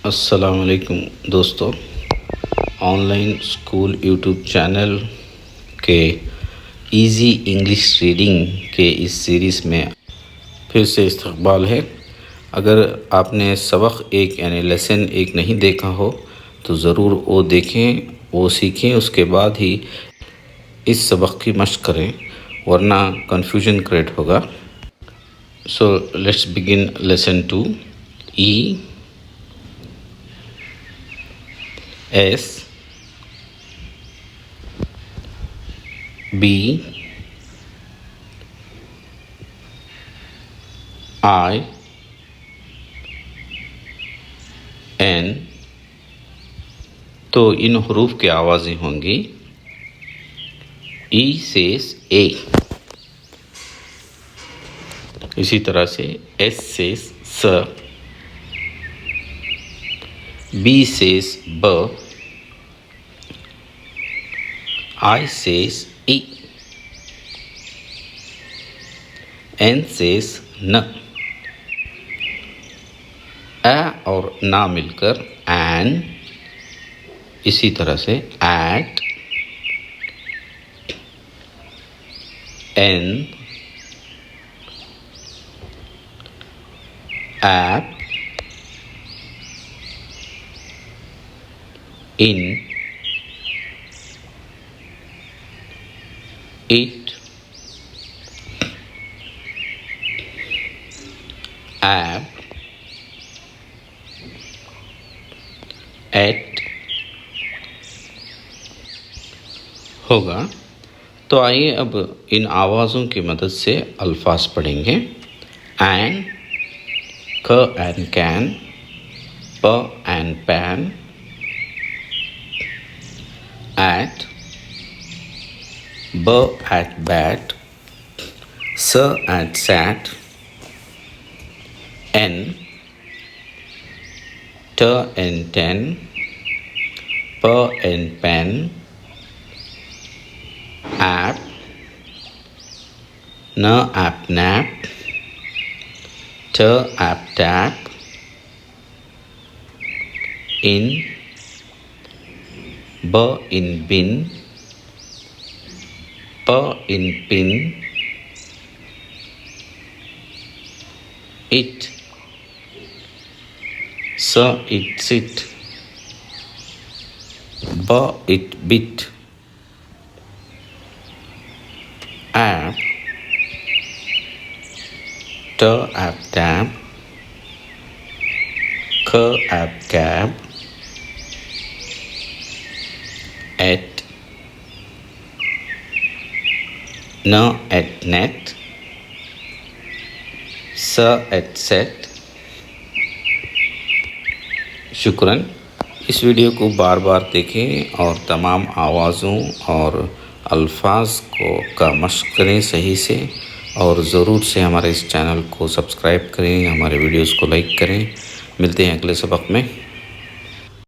अस्सलामुअलैकुम दोस्तों, online school YouTube channel के इजी इंग्लिश रीडिंग के इस सीरीज़ में फिर से इस्तकबाल है। अगर आपने सबक एक यानी लेसन एक नहीं देखा हो तो ज़रूर वो देखें, वो सीखें, उसके बाद ही इस सबक की मशक करें, वरना कन्फ्यूजन क्रिएट होगा। So let's begin lesson 2। E S B I N, तो इन हरूफ की आवाज़ें होंगी। E सेस A, इसी तरह से S सेस स, B सेस ब, I says E, N says न। ए और ना मिलकर एन, इसी तरह से at, an, app, in, it, app, at होगा। तो आइए अब इन आवाज़ों की मदद से अल्फाज पढ़ेंगे। एन, क एंड कैन, प एंड पैन, एट, ब एट बैट, स एट सैट, एन, ट एंड टेन, प एंड पेन, ऐप, न ऐप नैप, ट ऐप टैप, इन, ब इन बिन, प इन पिन, इट, स इट सिट, ब इट बिट, ऐप, ट ऐप टैप, ख ऐप कैब, एट, न एट नेट, स एट सेट। शुक्रन। इस वीडियो को बार बार देखें और तमाम आवाज़ों और अल्फाज का मश्क करें सही से, और ज़रूर से हमारे इस चैनल को सब्सक्राइब करें, हमारे वीडियोस को लाइक करें। मिलते हैं अगले सबक में।